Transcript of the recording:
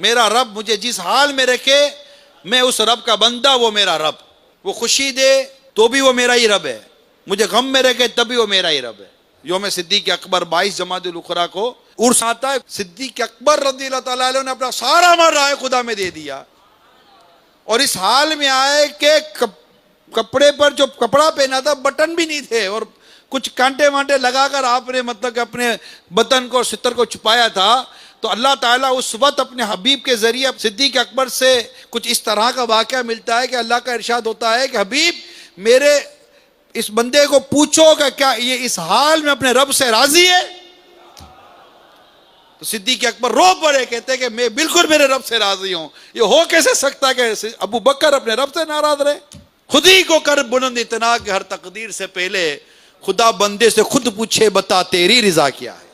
मेरा रब मुझे जिस हाल में रखे, मैं उस रब का बंदा, वो मेरा रब। वो खुशी दे तो भी वो मेरा ही रब है, मुझे गम में रखे तब भी वो मेरा ही रब है। योम सिद्दीक अकबर 22 जमादुल उखरा को उर्स आता है। सिद्दीक अकबर रज़ियल्लाहु ताला अन्हु ने अपना सारा माल राह खुदा में दे दिया, और इस हाल में आए कि कपड़े पर जो कपड़ा पहना था बटन भी नहीं थे, और कुछ कांटे वांटे लगाकर आपने मतलब अपने बदन को, सितर को छुपाया था। तो अल्लाह ताला उस वक्त अपने हबीब के जरिए सिद्दीक अकबर से कुछ इस तरह का वाक़या मिलता है कि अल्लाह का इरशाद होता है कि हबीब, मेरे इस बंदे को पूछो कि क्या ये इस हाल में अपने रब से राजी है। तो सिद्दीक अकबर रो पड़े, कहते हैं कि मैं बिल्कुल मेरे रब से राजी हूं। ये हो कैसे सकता है कि अबू बकर अपने रब से नाराज रहे। खुद ही को कर बुलंद इतना कि हर तकदीर से पहले खुदा बंदे से खुद पूछे, बता तेरी रिजा क्या है।